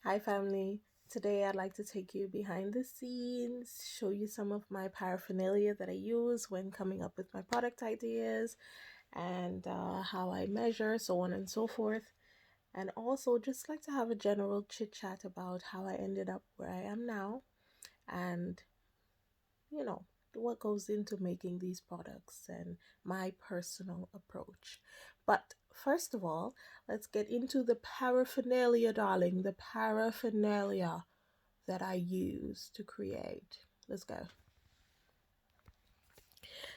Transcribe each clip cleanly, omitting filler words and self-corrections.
Hi family, today I'd like to take you behind the scenes, show you some of my paraphernalia that I use when coming up with my product ideas and how I measure, so on and so forth. And also just like to have a general chit chat about how I ended up where I am now and you know what goes into making these products and my personal approach. But first of all, let's get into the paraphernalia, darling, the paraphernalia that I use to create. Let's go.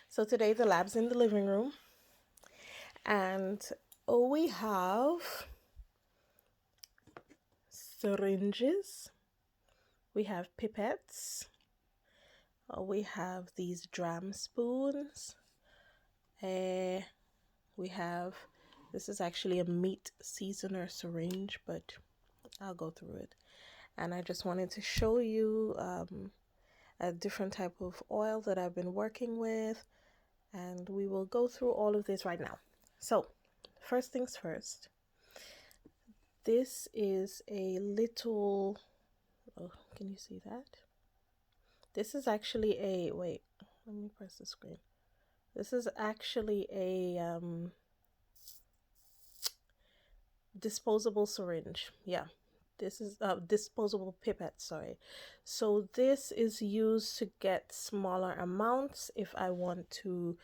So today the lab's in the living room and we have syringes, we have pipettes, we have these dram spoons, uh, we have, this is actually a meat seasoner syringe, but I'll go through it. And I just wanted to show you a different type of oil that I've been working with, and we will go through all of this right now. So, first things first, this is a little, oh, can you see that? This is actually a, wait, let me press the screen. This is actually a disposable syringe. Yeah, this is a disposable pipette, sorry. So this is used to get smaller amounts if I want to,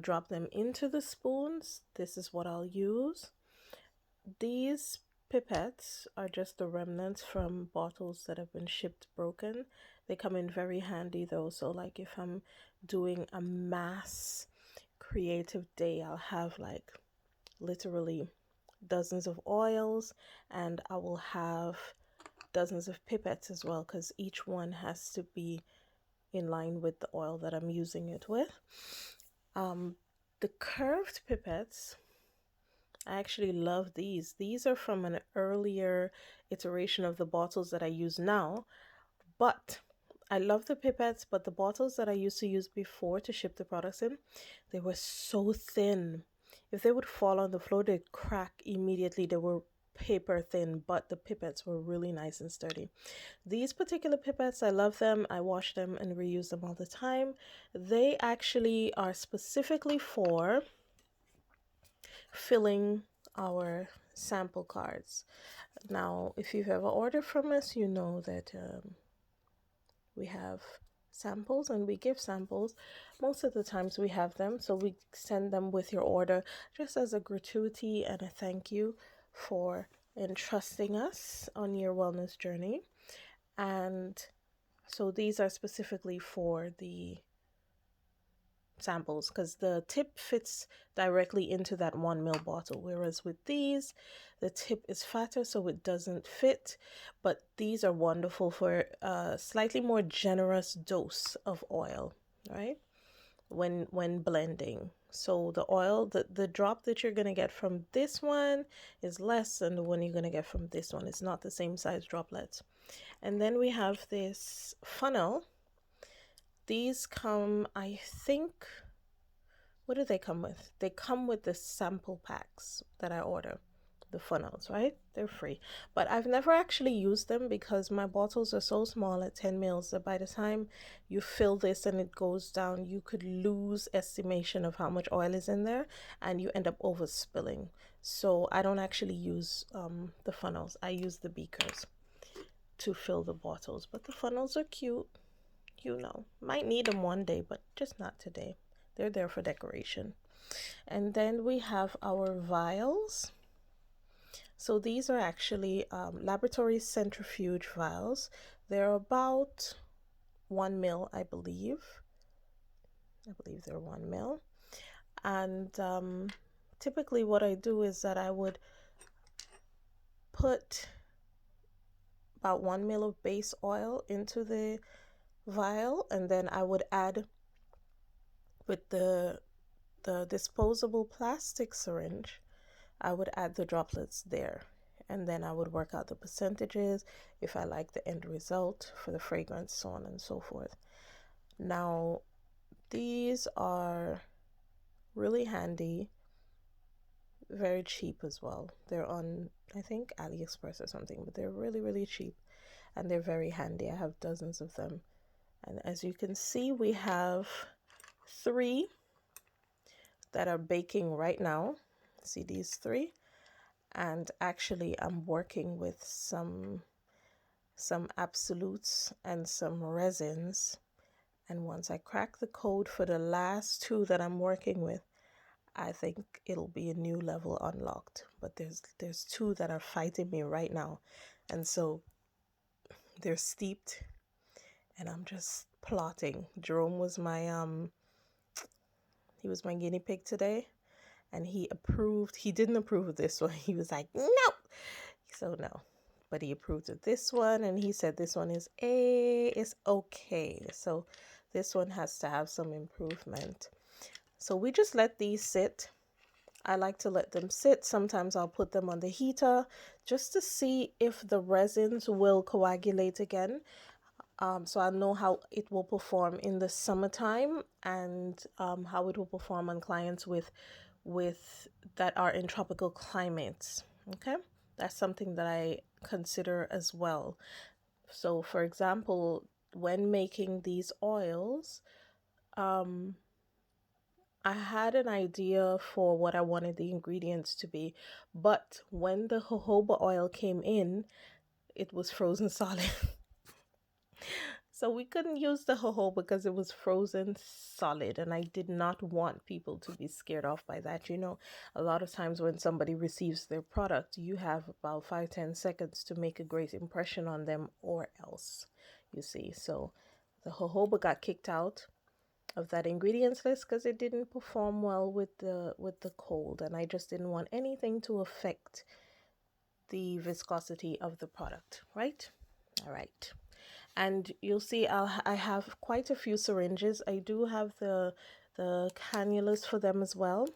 drop them into the spoons. This is what I'll use. These pipettes are just the remnants from bottles that have been shipped broken. They come in very handy though. So like if I'm doing a mass creative day, I'll have like literally dozens of oils, and I will have dozens of pipettes as well, because each one has to be in line with the oil that I'm using it with. The curved pipettes, I actually love these. These are from an earlier iteration of the bottles that I use now, but I love the pipettes, but the bottles that I used to use before to ship the products in, they were so thin. If they would fall on the floor, they'd crack immediately. They were paper thin, but the pipettes were really nice and sturdy. These particular pipettes, I love them. I wash them and reuse them all the time. They actually are specifically for filling our sample cards. Now, if you've ever ordered from us, you know that we have samples and we give samples. Most of the times we have them, so we send them with your order just as a gratuity and a thank you for entrusting us on your wellness journey. And so these are specifically for the samples because the tip fits directly into that 1 ml bottle, whereas with these the tip is fatter so it doesn't fit, but these are wonderful for a slightly more generous dose of oil, right, when blending. So the oil, the drop that you're going to get from this one is less than the one you're going to get from this one. It's not the same size droplets. And then we have this funnel. These come, I think, what do they come with? They come with the sample packs that I order, the funnels, right? They're free. But I've never actually used them because my bottles are so small at 10 mils that by the time you fill this and it goes down, you could lose estimation of how much oil is in there and you end up overspilling. So I don't actually use the funnels. I use the beakers to fill the bottles. But the funnels are cute. Might need them one day, but just not today. They're there for decoration. And then we have our vials. So these are actually laboratory centrifuge vials. They're about 1 ml, I believe. I believe they're 1 ml. And typically what I do is that I would put about 1 ml of base oil into the vial, and then I would add with the disposable plastic syringe, I would add the droplets there, and then I would work out the percentages if I like the end result for the fragrance, so on and so forth. Now, these are really handy very cheap as well. They're on, I think, AliExpress or something, but they're really, really cheap and they're very handy. I have dozens of them. And as you can see, we have 3 that are baking right now. See these 3? And actually I'm working with some absolutes and some resins. And once I crack the code for the last 2 that I'm working with, I think it'll be a new level unlocked. But there's 2 that are fighting me right now. And so they're steeped and I'm just plotting. Jerome was my he was my guinea pig today, and he didn't approve of this one. He was like, no. So no. But he approved of this one, and he said this one is okay. So this one has to have some improvement. So we just let these sit. I like to let them sit. Sometimes I'll put them on the heater just to see if the resins will coagulate again. So I know how it will perform in the summertime, and how it will perform on clients with that are in tropical climates. Okay, that's something that I consider as well. So for example, when making these oils, I had an idea for what I wanted the ingredients to be, but when the jojoba oil came in, it was frozen solid. So we couldn't use the jojoba because it was frozen solid, and I did not want people to be scared off by that. You know, a lot of times when somebody receives their product, you have about 5-10 seconds to make a great impression on them, or else, you see. So the jojoba got kicked out of that ingredients list because it didn't perform well with the cold, and I just didn't want anything to affect the viscosity of the product, right? All right. And you'll see I have quite a few syringes. I do have the cannulas for them as well.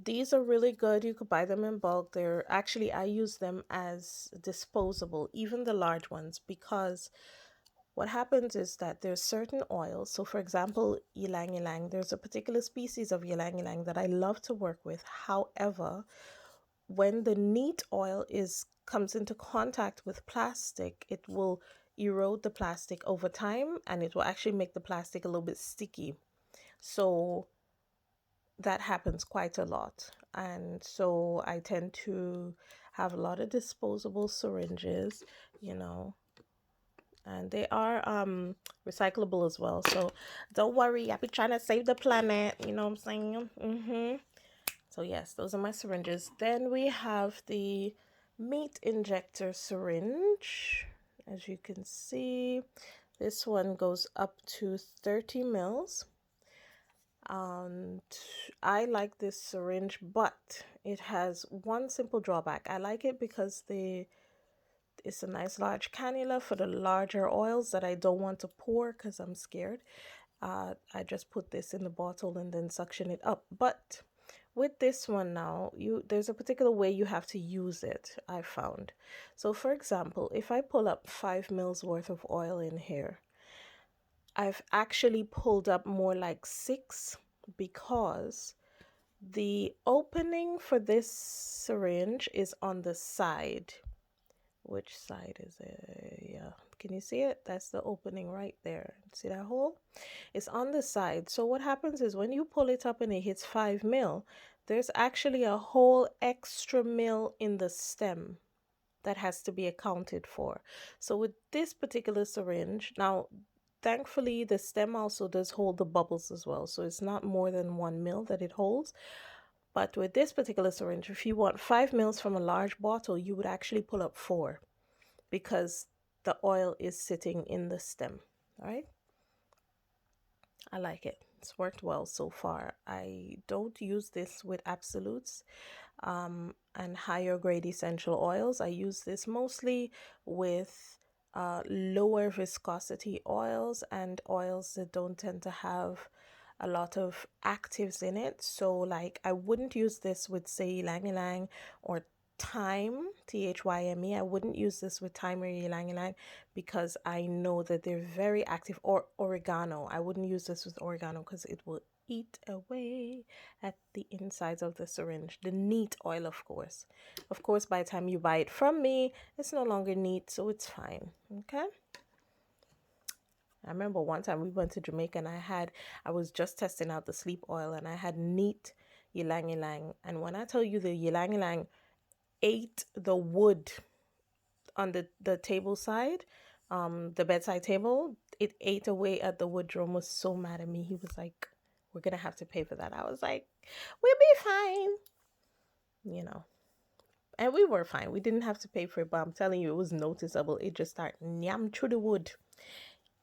These are really good. You could buy them in bulk. They're actually, I use them as disposable, even the large ones, because what happens is that there's certain oils. So for example, ylang ylang, there's a particular species of ylang ylang that I love to work with. However, when the neat oil comes into contact with plastic, it will erode the plastic over time, and it will actually make the plastic a little bit sticky. So that happens quite a lot. And so I tend to have a lot of disposable syringes, you know, and they are recyclable as well. So don't worry, I'll be trying to save the planet, you know what I'm saying? So yes, those are my syringes. Then we have the meat injector syringe. As you can see, this one goes up to 30 mils. And I like this syringe, but it has one simple drawback. I like it because it's a nice large cannula for the larger oils that I don't want to pour because I'm scared. I just put this in the bottle and then suction it up. But with this one now, there's a particular way you have to use it, I found. So for example, if I pull up 5 mils worth of oil in here, I've actually pulled up more like 6, because the opening for this syringe is on the side. Which side is it? Yeah, can you see it? That's the opening right there. See that hole? It's on the side. So what happens is when you pull it up and it hits 5 mil, there's actually a whole extra mil in the stem that has to be accounted for. So with this particular syringe, now thankfully the stem also does hold the bubbles as well, so it's not more than 1 mil that it holds. But with this particular syringe, if you want 5 mils from a large bottle, you would actually pull up 4, because the oil is sitting in the stem. All right, I like it. It's worked well so far. I don't use this with absolutes and higher grade essential oils. I use this mostly with lower viscosity oils and oils that don't tend to have a lot of actives in it. So like I wouldn't use this with, say, ylang ylang or thyme, THYME. I wouldn't use this with thyme or ylang ylang because I know that they're very active. Or oregano. I wouldn't use this with oregano because it will eat away at the insides of the syringe. The neat oil, of course. Of course, by the time you buy it from me, it's no longer neat, so it's fine. Okay? I remember one time we went to Jamaica and I was just testing out the sleep oil and I had neat ylang ylang. And when I tell you the ylang ylang ate the wood on the table side, the bedside table, it ate away at the wood. Jerome was so mad at me. He was like, we're going to have to pay for that. I was like, we'll be fine, you know. And we were fine. We didn't have to pay for it, but I'm telling you, it was noticeable. It just started nyam through the wood.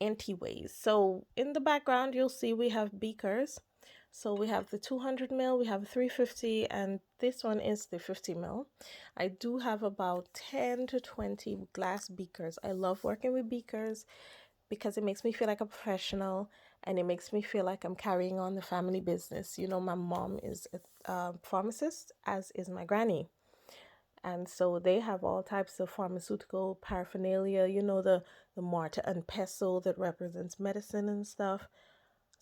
Anyways, so in the background, you'll see we have beakers. So we have the 200 ml, we have 350, and this one is the 50 ml. I do have about 10 to 20 glass beakers. I love working with beakers because it makes me feel like a professional and it makes me feel like I'm carrying on the family business. You know, my mom is a pharmacist, as is my granny. And so they have all types of pharmaceutical paraphernalia, you know, the mortar and pestle that represents medicine and stuff.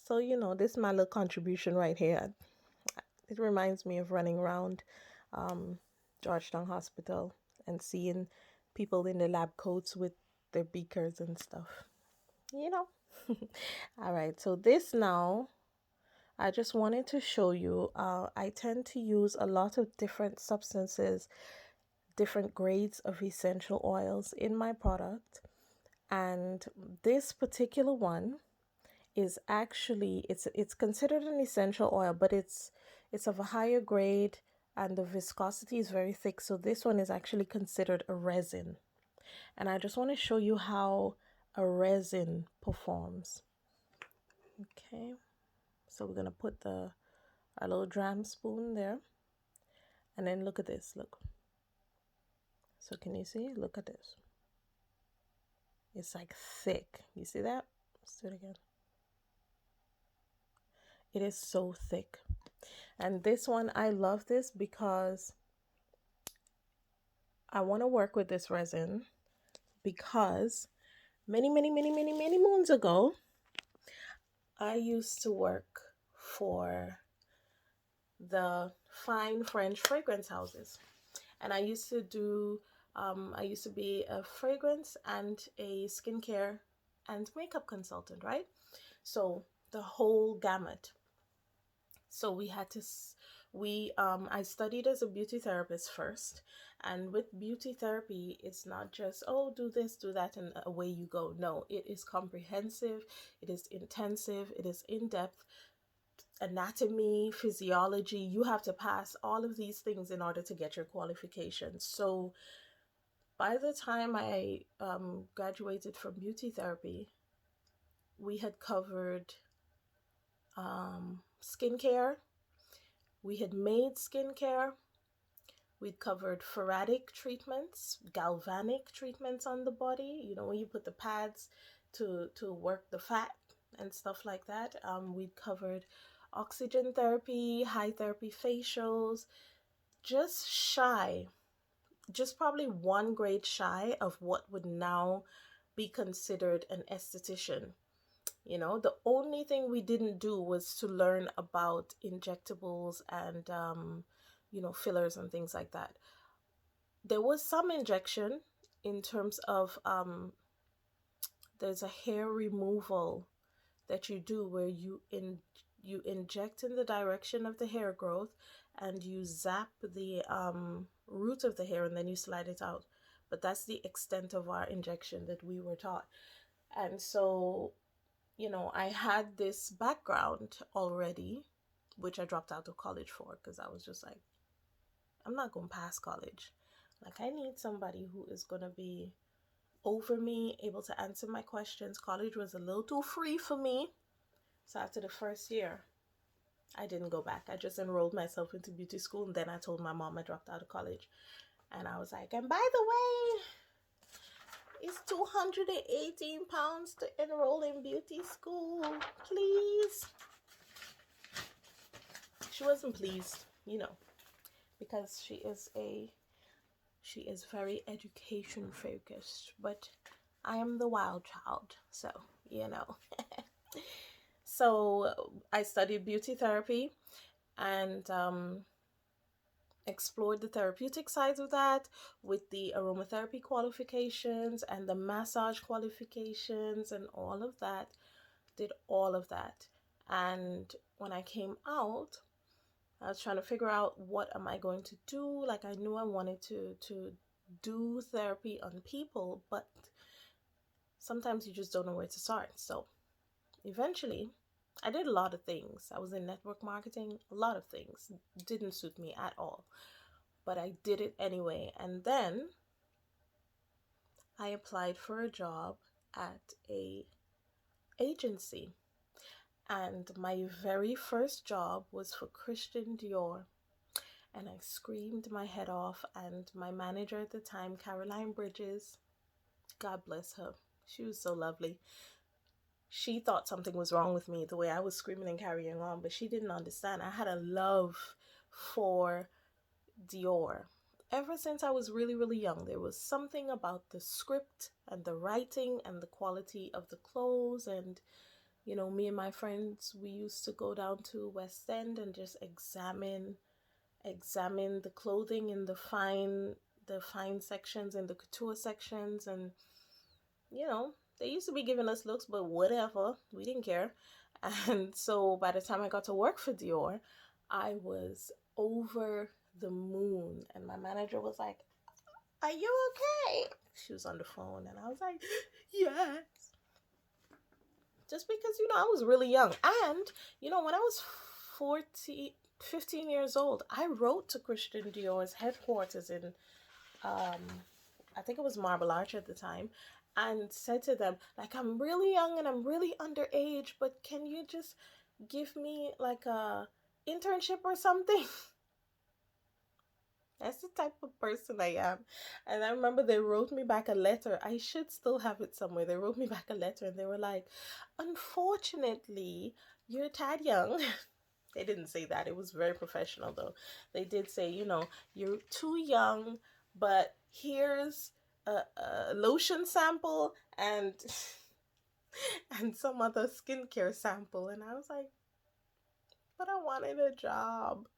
So, you know, this is my little contribution right here. It reminds me of running around Georgetown Hospital and seeing people in the lab coats with their beakers and stuff, you know. All right, so this now, I just wanted to show you, I tend to use a lot of different substances, different grades of essential oils in my product. And this particular one is actually, it's considered an essential oil, but it's of a higher grade and the viscosity is very thick. So this one is actually considered a resin. And I just want to show you how a resin performs. Okay, so we're going to put our little dram spoon there. And then look at this, look. So can you see? Look at this. It's like thick. You see that? Let's do it again. It is so thick. And this one, I love this because I want to work with this resin because many moons ago, I used to work for the fine French fragrance houses. And I used to do, I used to be a fragrance and a skincare and makeup consultant, right? So the whole gamut. So we had to, I studied as a beauty therapist first. And with beauty therapy, it's not just, oh, do this, do that, and away you go. No, it is comprehensive, it is intensive, it is in depth. Anatomy, physiology, you have to pass all of these things in order to get your qualifications. So by the time I graduated from beauty therapy, we had covered skincare, we had made skincare, we'd covered phoratic treatments, galvanic treatments on the body, you know, when you put the pads to work the fat and stuff like that. We'd covered oxygen therapy, high therapy facials, just probably one grade shy of what would now be considered an esthetician. You know, the only thing we didn't do was to learn about injectables and, you know, fillers and things like that. There was some injection in terms of, there's a hair removal that you do where you inject in the direction of the hair growth and you zap the root of the hair and then you slide it out. But that's the extent of our injection that we were taught. And so, you know, I had this background already, which I dropped out of college for because I was just like, I'm not going to pass college. Like, I need somebody who is going to be over me, able to answer my questions. College was a little too free for me. So after the first year, I didn't go back. I just enrolled myself into beauty school, and then I told my mom I dropped out of college. And I was like, and by the way, it's £218 to enroll in beauty school, please. She wasn't pleased, you know, because she is very education focused, but I am the wild child, so, you know. So I studied beauty therapy and explored the therapeutic sides of that with the aromatherapy qualifications and the massage qualifications and all of that. Did all of that. And when I came out, I was trying to figure out what am I going to do. Like I knew I wanted to do therapy on people, but sometimes you just don't know where to start. So eventually, I did a lot of things. I was in network marketing, a lot of things. Didn't suit me at all. But I did it anyway. And then I applied for a job at a agency. And my very first job was for Christian Dior. And I screamed my head off. And my manager at the time, Caroline Bridges, God bless her, she was so lovely. She thought something was wrong with me the way I was screaming and carrying on, but she didn't understand. I had a love for Dior. Ever since I was really, really young, there was something about the script and the writing and the quality of the clothes. And, you know, me and my friends, we used to go down to West End and just examine the clothing in the fine sections and the couture sections. And, you know, they used to be giving us looks, but whatever, we didn't care. And so by the time I got to work for Dior, I was over the moon. And my manager was like, "Are you okay?" She was on the phone, and I was like, "Yes." Just because, you know, I was really young. And, you know, when I was 15 years old, I wrote to Christian Dior's headquarters in, I think it was Marble Arch at the time, and said to them, like, "I'm really young and I'm really underage, but can you just give me like a internship or something?" That's the type of person I am. And I remember they wrote me back a letter. I should still have it somewhere. They wrote me back a letter and they were like, "Unfortunately, you're a tad young." They didn't say that. It was very professional though. They did say, you know, "You're too young, but here's a lotion sample and and some other skincare sample." And I was like, "But I wanted a job."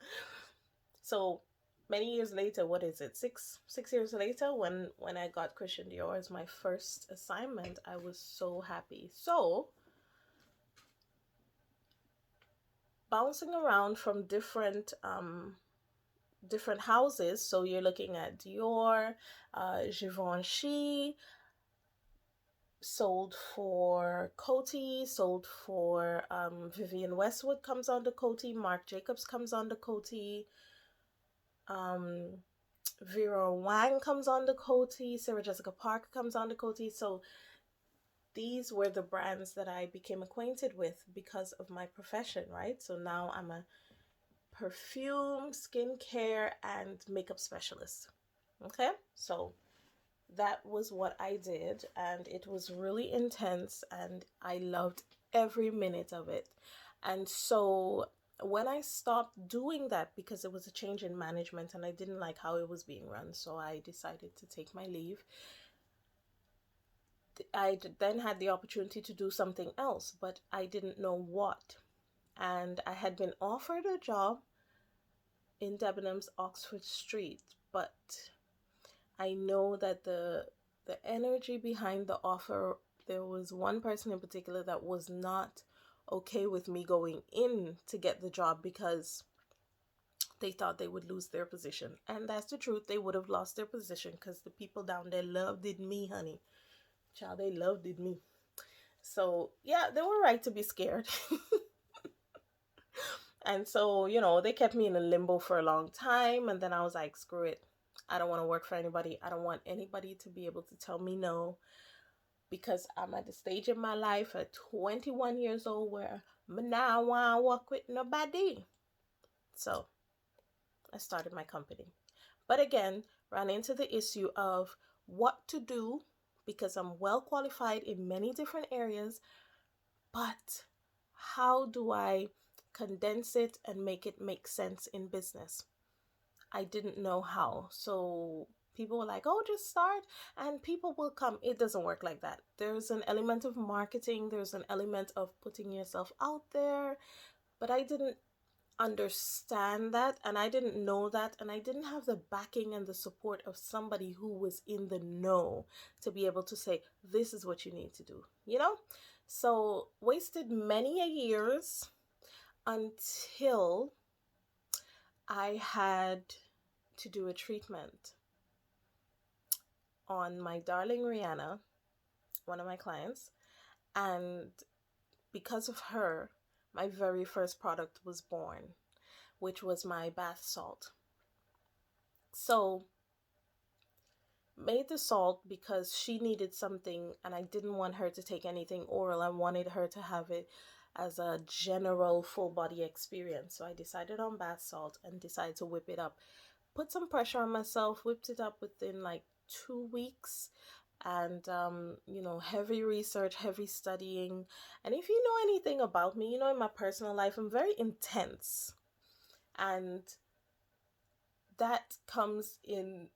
So many years later, what is it, 6 years later, when I got Christian Dior as my first assignment, I was so happy. So bouncing around from different houses. So you're looking at Dior, Givenchy, sold for Coty, sold for Vivienne Westwood comes on the Coty, Marc Jacobs comes on the Coty, um, Vera Wang comes on the Coty, Sarah Jessica Parker comes on the Coty. So these were the brands that I became acquainted with because of my profession, right? So now I'm a perfume, skincare, and makeup specialist. Okay, so that was what I did, and it was really intense, and I loved every minute of it. And so when I stopped doing that because it was a change in management and I didn't like how it was being run, so I decided to take my leave. I then had the opportunity to do something else, but I didn't know what. And I had been offered a job in Debenhams, Oxford Street, but I know that the energy behind the offer, there was one person in particular that was not okay with me going in to get the job because they thought they would lose their position. And that's the truth. They would have lost their position because the people down there loved it me, honey. Child, they loved it me. So yeah, they were right to be scared. And so, you know, they kept me in a limbo for a long time. And then I was like, screw it. I don't want to work for anybody. I don't want anybody to be able to tell me no, because I'm at the stage in my life at 21 years old where I now want to work with nobody. So I started my company. But again, ran into the issue of what to do because I'm well qualified in many different areas, but how do I condense it and make it make sense in business? I didn't know how. So People were like, oh, just start and people will come. It doesn't work like that. There's an element of marketing, there's an element of putting yourself out there. But I didn't understand that, and I didn't know that, and I didn't have the backing and the support of somebody who was in the know to be able to say, this is what you need to do, you know? So, wasted many a years until I had to do a treatment on my darling Rihanna, one of my clients, and because of her, my very first product was born, which was my bath salt. So, made the salt because she needed something and I didn't want her to take anything oral. I wanted her to have it as a general full body experience. So I decided on bath salt and decided to whip it up. Put some pressure on myself, whipped it up within like 2 weeks. And, heavy research, heavy studying. And if you know anything about me, in my personal life, I'm very intense. And that comes in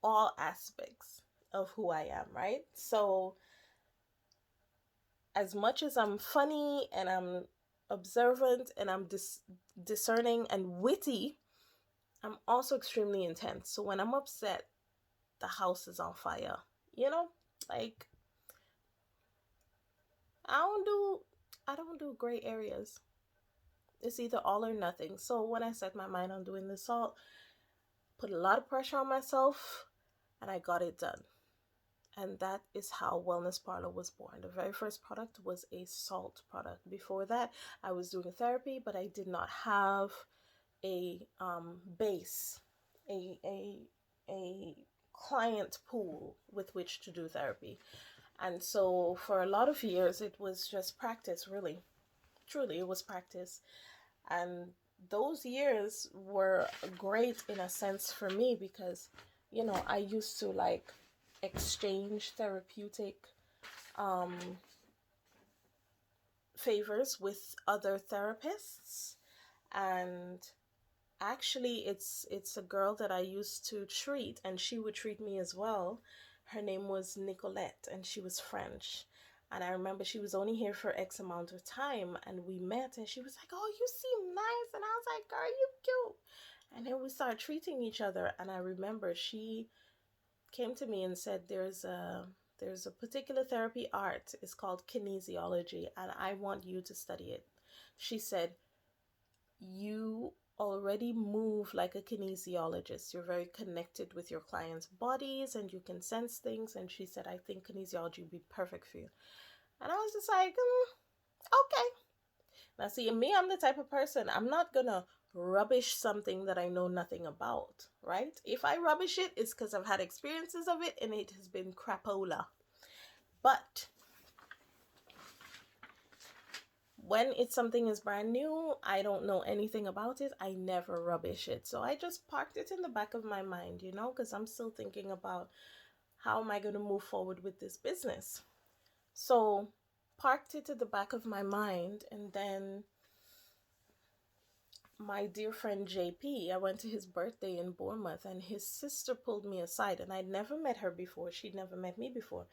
all aspects of who I am, right? So, as much as I'm funny and I'm observant and I'm discerning and witty, I'm also extremely intense. So, when I'm upset, the house is on fire. Like I don't do gray areas. It's either all or nothing. So, when I set my mind on doing the salt, put a lot of pressure on myself, and I got it done. And that is how Wellness Parlour was born. The very first product was a salt product. Before that, I was doing therapy, but I did not have a base, a client pool with which to do therapy. And so for a lot of years, it was just practice, really. Truly, it was practice. And those years were great in a sense for me because, I used to like exchange therapeutic favors with other therapists. And actually it's a girl that I used to treat, and she would treat me as well. Her name was Nicolette, and she was French. And I remember she was only here for X amount of time, and we met, and she was like, oh, you seem nice. And I was like, girl, you cute. And then we started treating each other. And I remember she came to me and said, there's a particular therapy art. It's called kinesiology, and I want you to study it. She said, you already move like a kinesiologist. You're very connected with your clients' bodies and you can sense things. And she said, I think kinesiology would be perfect for you. And I was just like, okay. Now, see, me, I'm the type of person, I'm not gonna rubbish something that I know nothing about, right? If I rubbish it, it's because I've had experiences of it and it has been crapola. But when it's something is brand new, I don't know anything about it, I never rubbish it. So I just parked it in the back of my mind, because I'm still thinking about how am I going to move forward with this business. So parked it at the back of my mind, and then my dear friend JP, I went to his birthday in Bournemouth, and his sister pulled me aside, and I'd never met her before. She'd never met me before.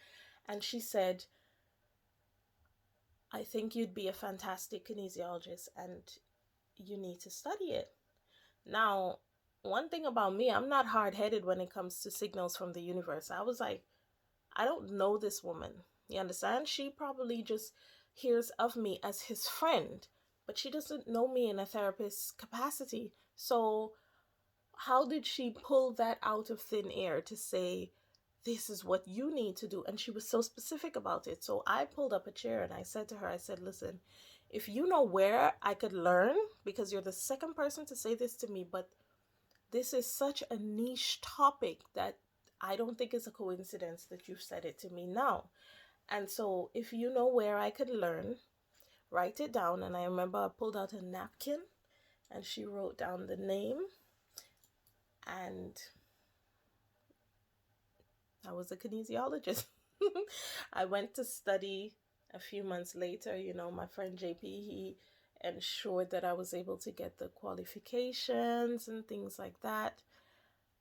And she said, I think you'd be a fantastic kinesiologist and you need to study it. Now, one thing about me, I'm not hard-headed when it comes to signals from the universe. I was like, I don't know this woman. You understand? She probably just hears of me as his friend, but she doesn't know me in a therapist's capacity. So how did she pull that out of thin air to say, this is what you need to do? And she was so specific about it. So I pulled up a chair and I said to her, I said, listen, if you know where I could learn, because you're the second person to say this to me, but this is such a niche topic that I don't think it's a coincidence that you've said it to me now. And so if you know where I could learn, write it down. And I remember I pulled out a napkin and she wrote down the name, and I was a kinesiologist. I went to study a few months later. My friend JP, he ensured that I was able to get the qualifications and things like that.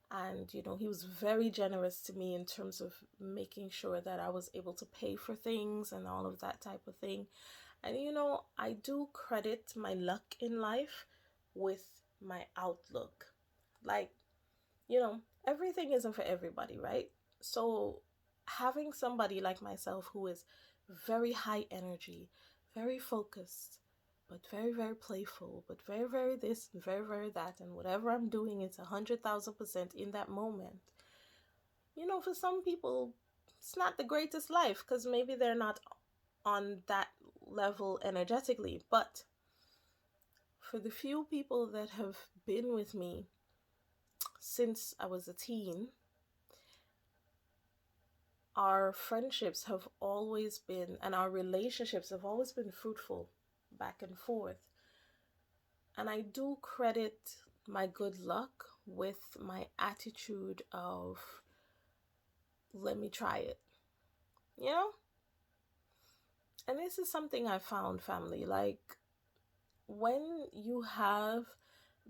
And, he was very generous to me in terms of making sure that I was able to pay for things and all of that type of thing. And, I do credit my luck in life with my outlook. Like, everything isn't for everybody, right? So, having somebody like myself who is very high energy, very focused, but very, very playful, but very, very this and very, very that, and whatever I'm doing, it's 100,000% in that moment. For some people, it's not the greatest life because maybe they're not on that level energetically. But for the few people that have been with me since I was a teen, our friendships have always been, and our relationships have always been fruitful back and forth. And I do credit my good luck with my attitude of, let me try it, you know? And this is something I found, family. Like, when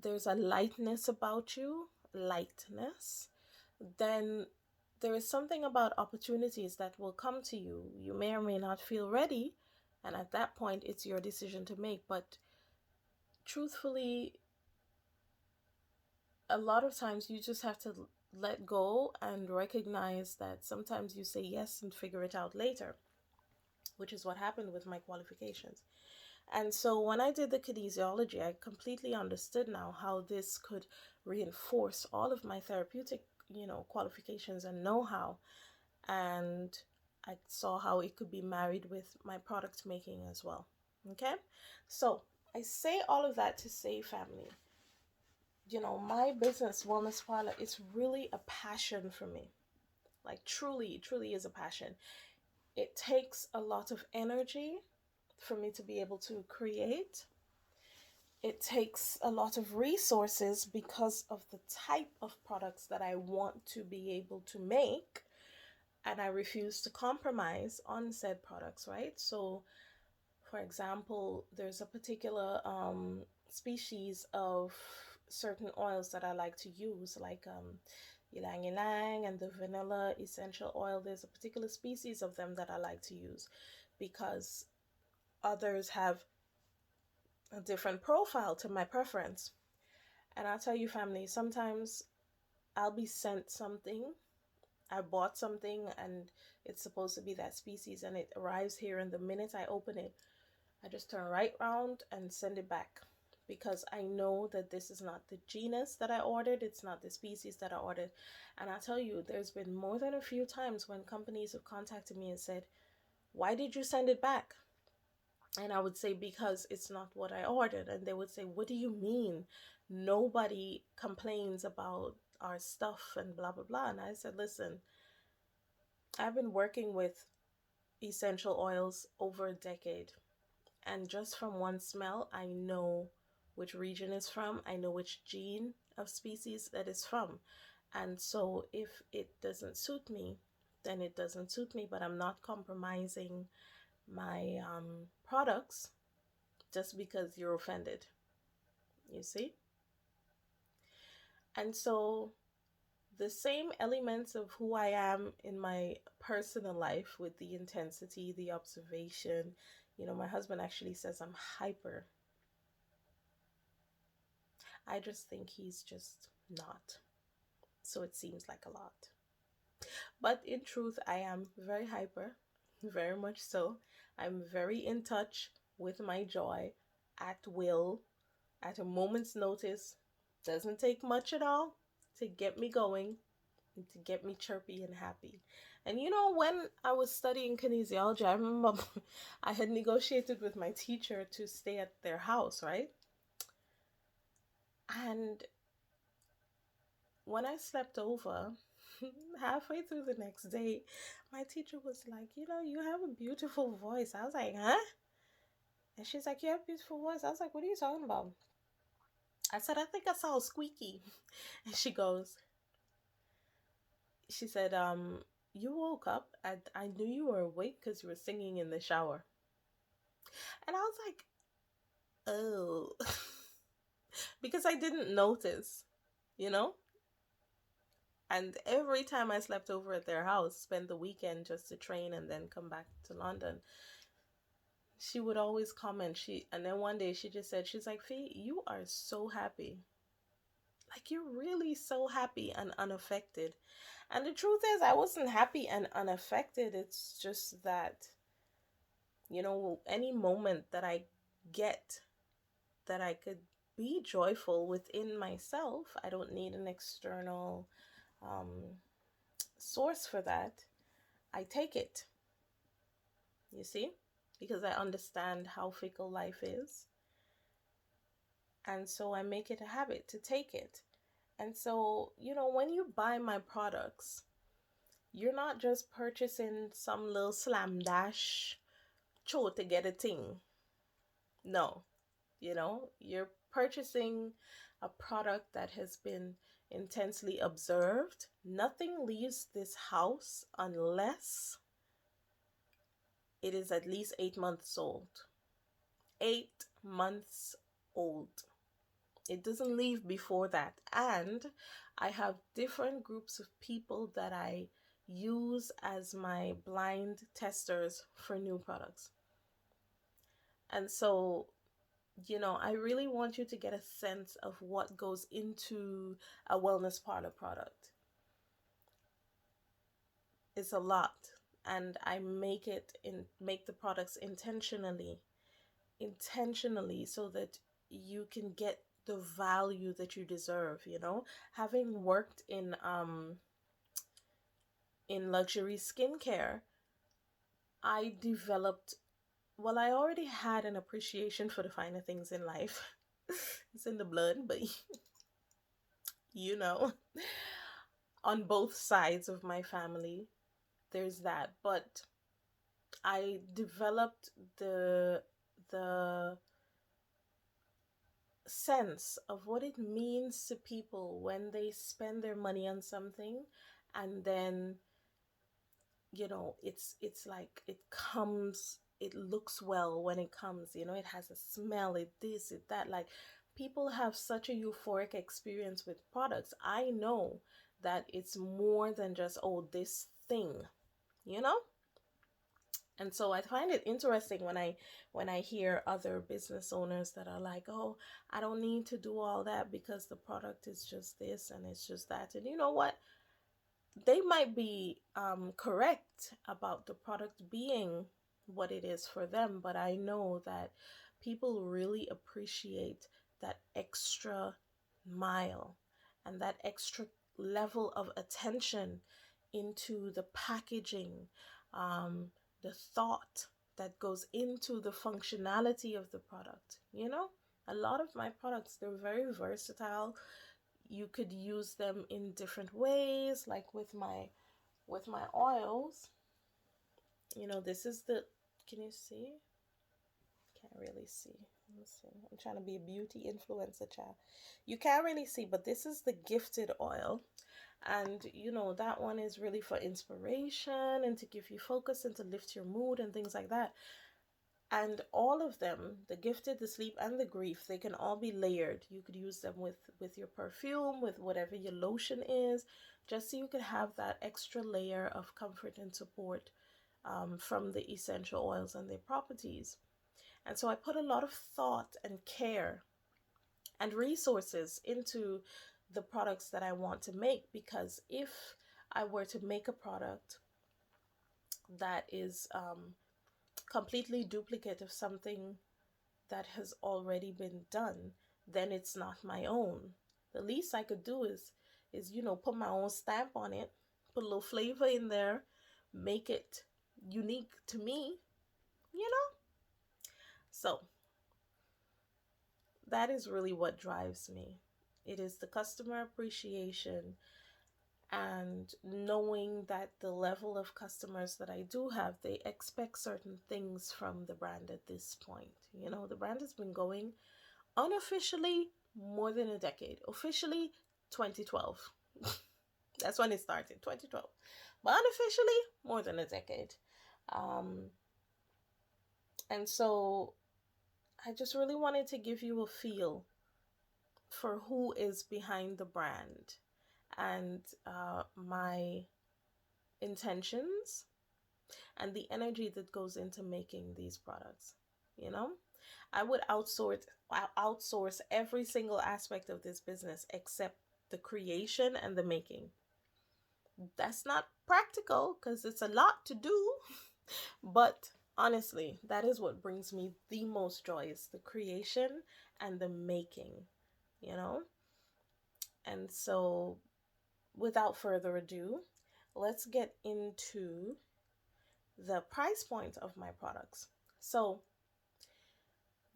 there's a lightness about you, lightness, then there is something about opportunities that will come to you. You may or may not feel ready, and at that point, it's your decision to make. But truthfully, a lot of times you just have to let go and recognize that sometimes you say yes and figure it out later, which is what happened with my qualifications. And so when I did the kinesiology, I completely understood now how this could reinforce all of my therapeutic, qualifications and know-how. And I saw how it could be married with my product making as well. Okay? So I say all of that to say, family, my business, Wellness Parlour, it's really a passion for me. Like, truly, it truly is a passion. It takes a lot of energy for me to be able to create. It takes a lot of resources because of the type of products that I want to be able to make, and I refuse to compromise on said products, right? So, for example, there's a particular species of certain oils that I like to use, like ylang ylang and the vanilla essential oil. There's a particular species of them that I like to use because others have a different profile to my preference. And I'll tell you, family, sometimes I'll be sent something. I bought something and it's supposed to be that species, and it arrives here, and the minute I open it, I just turn right round and send it back because I know that this is not the genus that I ordered. It's not the species that I ordered. And I'll tell you, there's been more than a few times when companies have contacted me and said, why did you send it back? And I would say, because it's not what I ordered. And they would say, what do you mean? Nobody complains about our stuff and blah, blah, blah. And I said, listen, I've been working with essential oils over a decade. And just from one smell, I know which region it's from. I know which gene of species that is from. And so if it doesn't suit me, then it doesn't suit me. But I'm not compromising my products just because you're offended. You see? And so the same elements of who I am in my personal life, with the intensity, the observation, my husband actually says I'm hyper. I just think he's just not. So it seems like a lot. But in truth, I am very hyper, very much so. I'm very in touch with my joy at will, at a moment's notice. Doesn't take much at all to get me going and to get me chirpy and happy. And when I was studying kinesiology, I remember I had negotiated with my teacher to stay at their house, right? And when I slept over, halfway through the next day, my teacher was like, you have a beautiful voice. I was like, huh? And she's like, you have a beautiful voice. I was like, what are you talking about? I said, I think I sound squeaky. And she said, you woke up and I knew you were awake because you were singing in the shower. And I was like, oh, because I didn't notice, you know? And every time I slept over at their house, spent the weekend just to train and then come back to London, she would always comment. And then one day she just said, she's like, Fee, you are so happy. Like, you're really so happy and unaffected. And the truth is, I wasn't happy and unaffected. It's just that, any moment that I get that I could be joyful within myself, I don't need an external um, source for that. I take it, you see, because I understand how fickle life is. And so I make it a habit to take it. And so, when you buy my products, you're not just purchasing some little slam dash cho to get a thing. No, you're purchasing a product that has been intensely observed. Nothing leaves this house unless it is at least 8 months old. 8 months old. It doesn't leave before that. And I have different groups of people that I use as my blind testers for new products. And so, I really want you to get a sense of what goes into a Wellness Parlour product. It's a lot. And I make the products intentionally so that you can get the value that you deserve. Having worked in luxury skincare, I developed, well, I already had an appreciation for the finer things in life. It's in the blood, but you know on both sides of my family there's that. But I developed the sense of what it means to people when they spend their money on something, and then it's like it looks well when it comes, it has a smell, it this, it that. Like, people have such a euphoric experience with products. I know that it's more than just, oh, this thing, you know and so I find it interesting when I hear other business owners that are like, oh, I don't need to do all that because the product is just this and it's just that. And you know what? They might be correct about the product being what it is for them, but I know that people really appreciate that extra mile and that extra level of attention into the packaging, the thought that goes into the functionality of the product. A lot of my products, they're very versatile. You could use them in different ways, like with my oils. This is the, can you see? Can't really see. Let me see. I'm trying to be a beauty influencer, child. You can't really see, but this is the gifted oil. And that one is really for inspiration and to give you focus and to lift your mood and things like that. And all of them, the gifted, the sleep, and the grief, they can all be layered. You could use them with your perfume, with whatever your lotion is, just so you could have that extra layer of comfort and support from the essential oils and their properties. And so I put a lot of thought and care and resources into the products that I want to make, because if I were to make a product that is completely duplicate of something that has already been done, then it's not my own. The least I could do is put my own stamp on it, put a little flavor in there, make it unique to me, you know? So that is really what drives me. It is the customer appreciation and knowing that the level of customers that I do have, they expect certain things from the brand at this point. The brand has been going unofficially more than a decade. Officially 2012. That's when it started, 2012. But unofficially more than a decade. And so I just really wanted to give you a feel for who is behind the brand and my intentions and the energy that goes into making these products. You know, I would outsource every single aspect of this business except the creation and the making. That's not practical because it's a lot to do, but honestly, that is what brings me the most joy, is the creation and the making, you know? And so, without further ado, let's get into the price point of my products. So,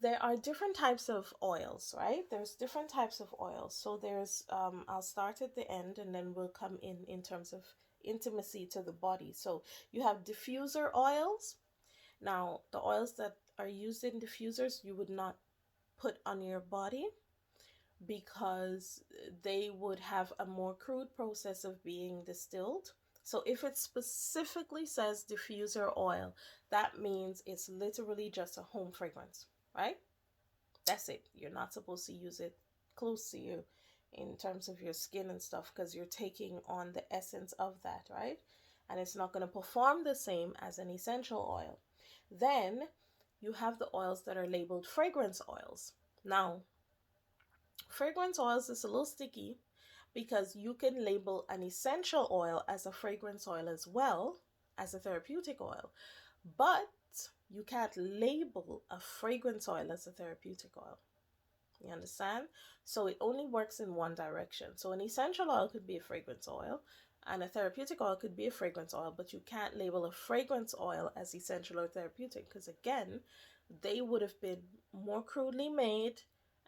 there are different types of oils, right? There's different types of oils. So there's I'll start at the end and then we'll come in terms of intimacy to the body. So you have diffuser oils. Now, the oils that are used in diffusers you would not put on your body because they would have a more crude process of being distilled. So if it specifically says diffuser oil, that means it's literally just a home fragrance, right? That's it. You're not supposed to use it close to you in terms of your skin and stuff because you're taking on the essence of that, right? And it's not going to perform the same as an essential oil. Then you have the oils that are labeled fragrance oils. Now, fragrance oils is a little sticky because you can label an essential oil as a fragrance oil as well as a therapeutic oil, but you can't label a fragrance oil as a therapeutic oil. You understand? So it only works in one direction. So an essential oil could be a fragrance oil, and a therapeutic oil could be a fragrance oil, but you can't label a fragrance oil as essential or therapeutic because, again, they would have been more crudely made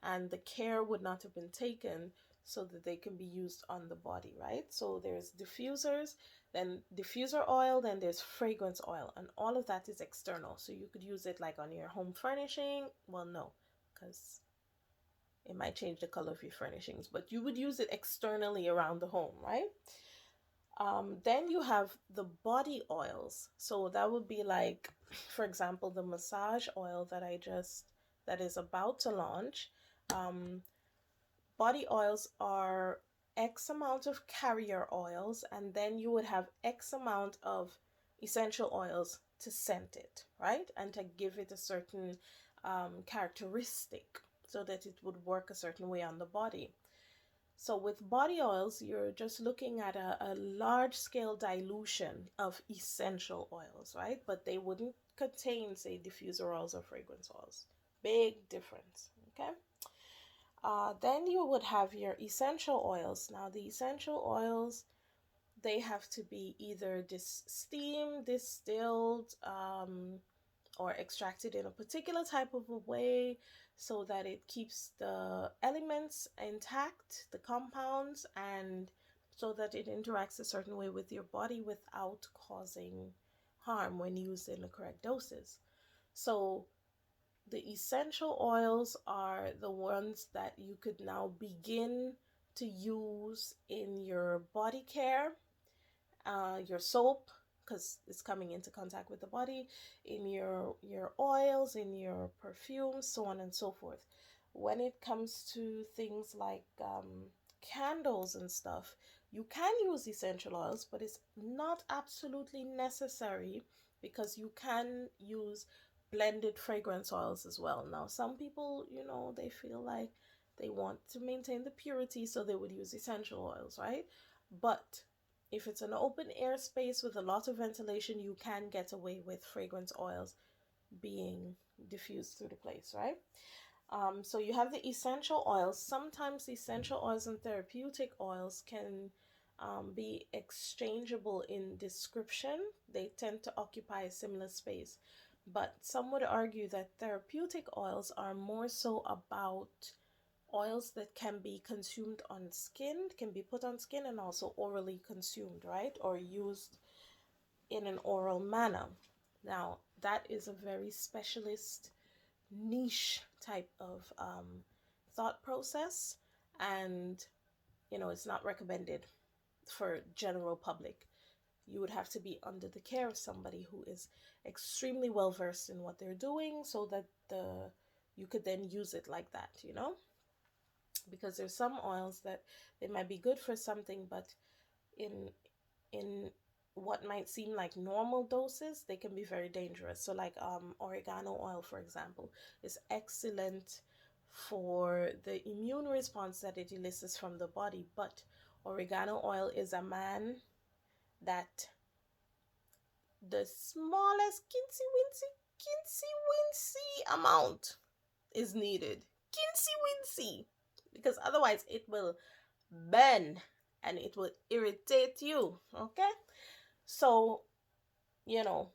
and the care would not have been taken so that they can be used on the body, right? So there's diffusers, then diffuser oil, then there's fragrance oil, and all of that is external. So you could use it like on your home furnishing. Well, no, because it might change the color of your furnishings, but you would use it externally around the home, right? Then you have the body oils. So that would be like, for example, the massage oil that is about to launch. Body oils are X amount of carrier oils, and then you would have X amount of essential oils to scent it, right? And to give it a certain characteristic so that it would work a certain way on the body. So with body oils, you're just looking at a large scale dilution of essential oils, right? But they wouldn't contain, say, diffuser oils or fragrance oils. Big difference, okay? Then you would have your essential oils. Now, the essential oils, they have to be either steamed, distilled, or extracted in a particular type of a way so that it keeps the elements intact, the compounds, and so that it interacts a certain way with your body without causing harm when used in the correct doses. So the essential oils are the ones that you could now begin to use in your body care, your soap, because it's coming into contact with the body, in your oils, in your perfumes, so on and so forth. When it comes to things like candles and stuff, you can use essential oils, but it's not absolutely necessary because you can use blended fragrance oils as well. Now, some people, they feel like they want to maintain the purity, so they would use essential oils, right? But if it's an open air space with a lot of ventilation, you can get away with fragrance oils being diffused through the place, right? So you have the essential oils. Sometimes essential oils and therapeutic oils can be exchangeable in description. They tend to occupy a similar space. But some would argue that therapeutic oils are more so about oils that can be consumed on skin, can be put on skin and also orally consumed, right? Or used in an oral manner. Now, that is a very specialist niche type of thought process, and it's not recommended for general public. You would have to be under the care of somebody who is extremely well versed in what they're doing so that you could then use it like that. because there's some oils that they might be good for something, but in in what might seem like normal doses, they can be very dangerous. So like oregano oil, for example, is excellent for the immune response that it elicits from the body, but oregano oil is a man that the smallest kinsy wincy amount is needed. Kinsy wincy. Because otherwise it will burn and it will irritate you. Okay? So, you know,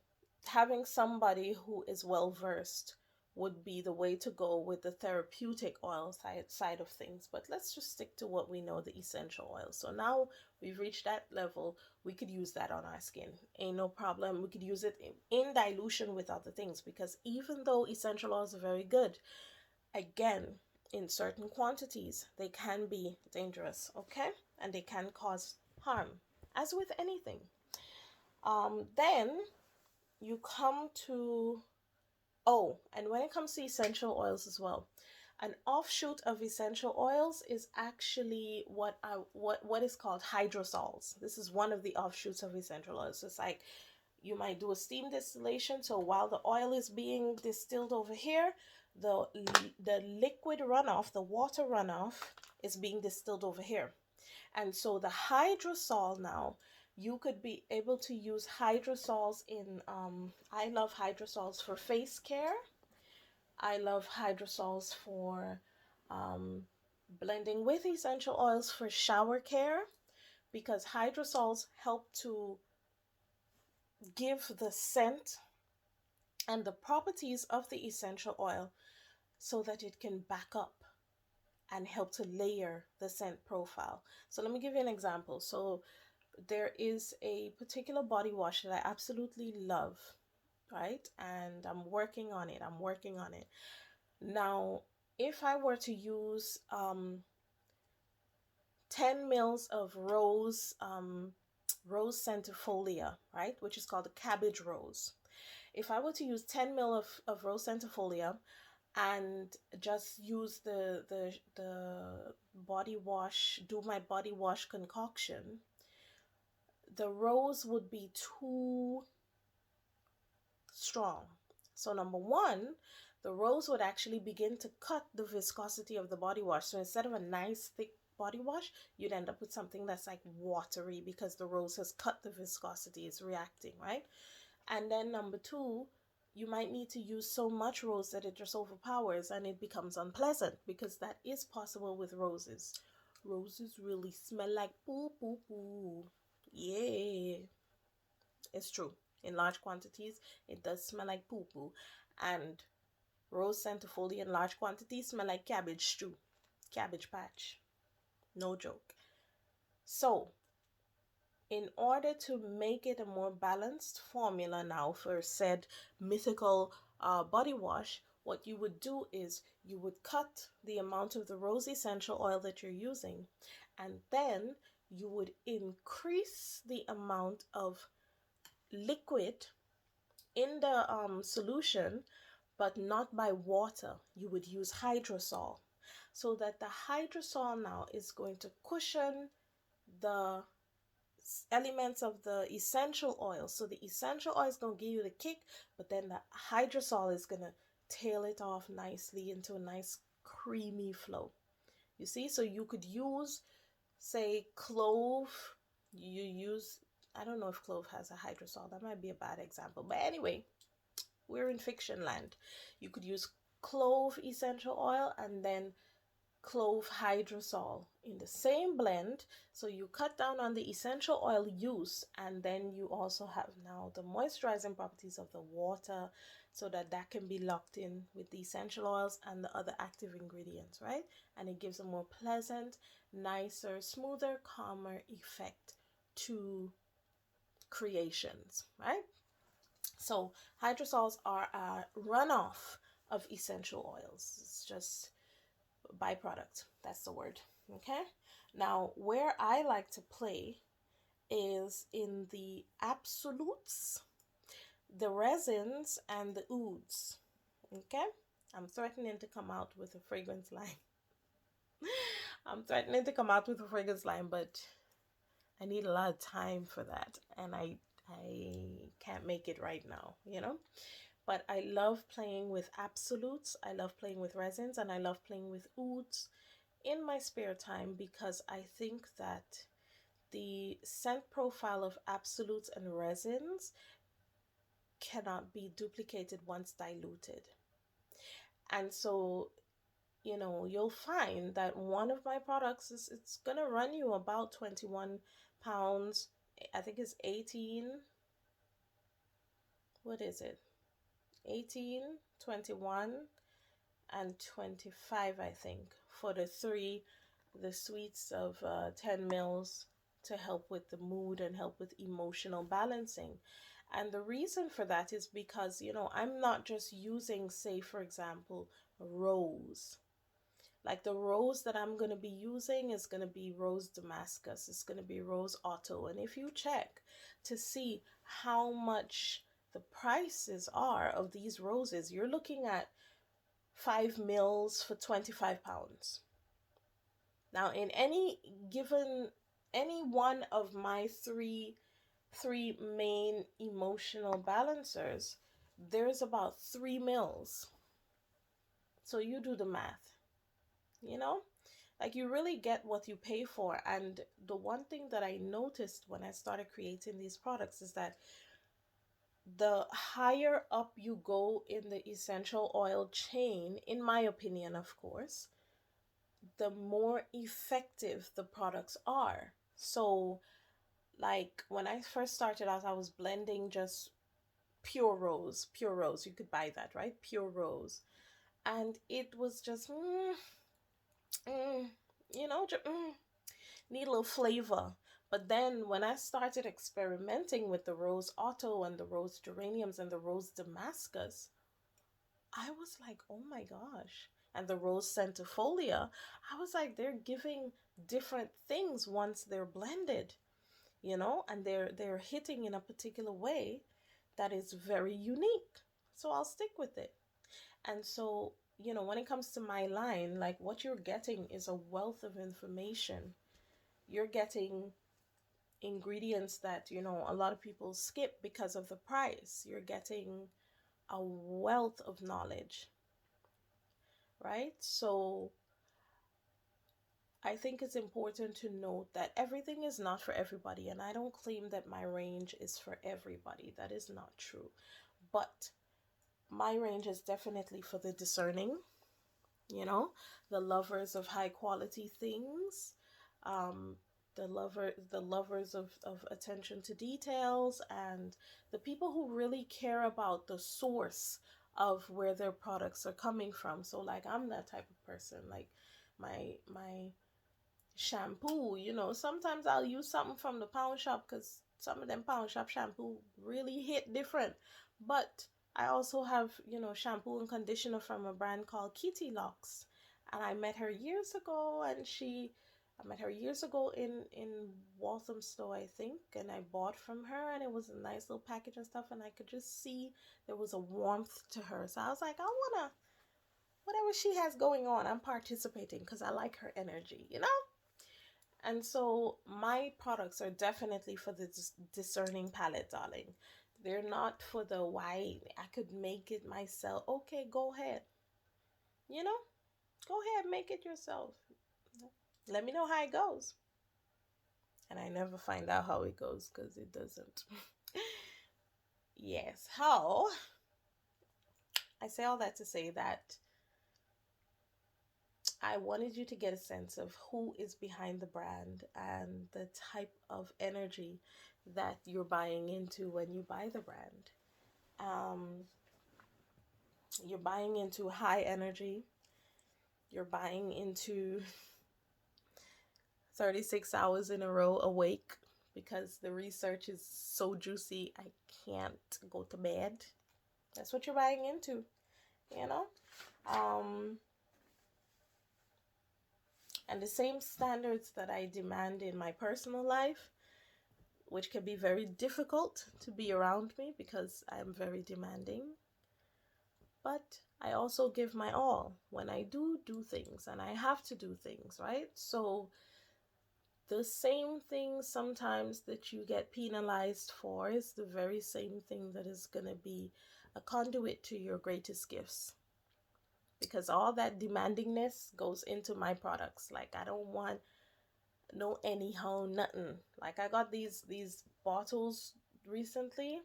having somebody who is well versed would be the way to go with the therapeutic oil side of things. But let's just stick to what we know, the essential oils. So now we've reached that level, we could use that on our skin. Ain't no problem. We could use it in dilution with other things, because even though essential oils are very good, again, in certain quantities, they can be dangerous, okay? And they can cause harm, as with anything. Then you come to, oh, and when it comes to essential oils as well, an offshoot of essential oils is actually what is called hydrosols. This is one of the offshoots of essential oils. It's like you might do a steam distillation. So while the oil is being distilled over here, the liquid runoff, the water runoff, is being distilled over here. And so the hydrosol now, you could be able to use hydrosols in, I love hydrosols for face care. I love hydrosols for blending with essential oils for shower care, because hydrosols help to give the scent and the properties of the essential oil so that it can back up and help to layer the scent profile. So let me give you an example. So there is a particular body wash that I absolutely love, right? And I'm working on it. Now, if I were to use 10 mils of rose centifolia, right, which is called the cabbage rose. If I were to use 10 mil of rose centifolia and just use the body wash, do my body wash concoction, the rose would be too strong. So number one, the rose would actually begin to cut the viscosity of the body wash. So instead of a nice thick body wash, you'd end up with something that's like watery, because the rose has cut the viscosity, it's reacting, right? And then number two, you might need to use so much rose that it just overpowers and it becomes unpleasant, because that is possible with roses. Roses really smell like poo poo poo. Yeah, it's true. In large quantities, it does smell like poo poo. And rose centifolia in large quantities smell like cabbage stew, cabbage patch. No joke. So, in order to make it a more balanced formula now for said mythical body wash, what you would do is you would cut the amount of the rose essential oil that you're using, and then you would increase the amount of liquid in the solution, but not by water. You would use hydrosol, so that the hydrosol now is going to cushion the elements of the essential oil. So the essential oil is going to give you the kick, but then the hydrosol is going to tail it off nicely into a nice creamy flow. You see, so you could use, say, clove. You use, I don't know if clove has a hydrosol. That might be a bad example. But anyway, we're in fiction land. You could use clove essential oil and then clove hydrosol in the same blend. So you cut down on the essential oil use, and then you also have now the moisturizing properties of the water, so that that can be locked in with the essential oils and the other active ingredients, right? And it gives a more pleasant, nicer, smoother, calmer effect to creations, right? So hydrosols are a runoff of essential oils. It's just byproduct. That's the word. Okay. Now, where I like to play is in the absolutes, the resins, and the ouds. Okay. I'm threatening to come out with a fragrance line. I'm threatening to come out with a fragrance line, but I need a lot of time for that, and I can't make it right now, you know? But I love playing with absolutes, I love playing with resins, and I love playing with ouds in my spare time because I think that the scent profile of absolutes and resins cannot be duplicated once diluted. And so, you know, you'll find that one of my products is it's gonna run you about 21 pounds. I think it's 18. What is it? 18, 21, and 25, I think, for the sweets of 10 mils to help with the mood and help with emotional balancing. And the reason for that is because, you know, I'm not just using, say, for example, rose. Like the rose that I'm going to be using is going to be rose Damascus. It's going to be rose Otto. And if you check to see how much the prices are of these roses, you're looking at 5 mils for 25 pounds. Now, in any one of my three main emotional balancers, there's about 3 mils. So you do the math, you know? Like you really get what you pay for. And the one thing that I noticed when I started creating these products is that the higher up you go in the essential oil chain, in my opinion, of course, the more effective the products are. So, like when I first started out, I was blending just pure rose, pure rose. You could buy that, right? Pure rose. And it was just, mm, you know, need a little flavor. But then when I started experimenting with the rose Otto and the rose geraniums and the rose Damascus, I was like, oh my gosh. And the rose centifolia, I was like, they're giving different things once they're blended, you know, and they're hitting in a particular way that is very unique. So I'll stick with it. And so, you know, when it comes to my line, like what you're getting is a wealth of information. You're getting ingredients that, you know, a lot of people skip because of the price. You're getting a wealth of knowledge, right? So I think it's important to note that everything is not for everybody, and I don't claim that my range is for everybody. That is not true. But my range is definitely for the discerning, you know, the lovers of high quality things, um, the lovers of attention to details, and the people who really care about the source of where their products are coming from. So like I'm that type of person. Like my shampoo, you know, sometimes I'll use something from the pound shop because some of them pound shop shampoo really hit different. But I also have, you know, shampoo and conditioner from a brand called Kitty Locks. And I met her years ago, and I met her years ago in Walthamstow, I think, and I bought from her, and it was a nice little package and stuff, and I could just see there was a warmth to her. So I was like, I wanna, whatever she has going on, I'm participating because I like her energy, you know? And so my products are definitely for the discerning palate, darling. They're not for the why I could make it myself. Okay, go ahead. You know, go ahead, make it yourself. Let me know how it goes. And I never find out how it goes because it doesn't. Yes, how? I say all that to say that I wanted you to get a sense of who is behind the brand and the type of energy that you're buying into when you buy the brand. Um, you're buying into high energy. You're buying into 36 hours in a row awake because the research is so juicy, I can't go to bed. That's what you're buying into, you know? And the same standards that I demand in my personal life, which can be very difficult to be around me because I'm very demanding. But I also give my all when I do things, and I have to do things, right? So the same thing sometimes that you get penalized for is the very same thing that is going to be a conduit to your greatest gifts, because all that demandingness goes into my products. Like, I don't want no anyhow nothing. Like, I got these bottles recently,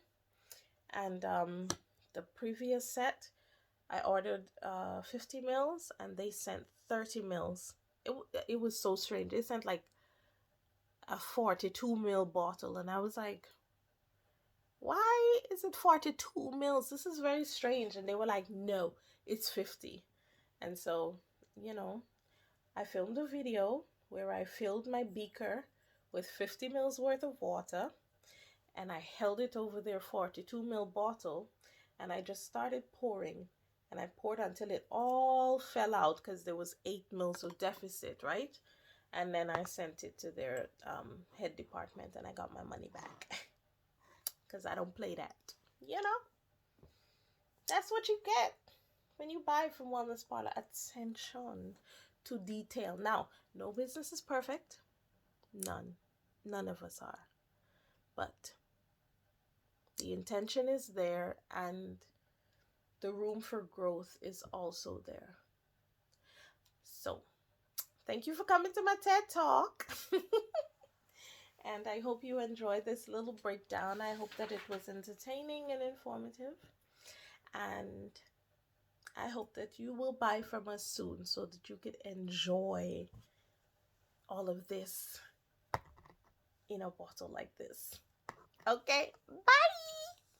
and the previous set I ordered 50 mils, and they sent 30 mils. It was so strange. They sent like a 42 mil bottle, and I was like, why is it 42 mils? This is very strange. And they were like, no, it's 50. And so, you know, I filmed a video where I filled my beaker with 50 mils worth of water, and I held it over their 42 mil bottle, and I just started pouring, and I poured until it all fell out because there was 8 mils of deficit, right? And then I sent it to their head department, and I got my money back because I don't play that. You know, that's what you get when you buy from Wellness Parlour. Attention to detail. Now, no business is perfect. None of us are. But the intention is there, and the room for growth is also there. So, thank you for coming to my TED Talk. And I hope you enjoyed this little breakdown. I hope that it was entertaining and informative. And I hope that you will buy from us soon so that you could enjoy all of this in a bottle like this. Okay, bye.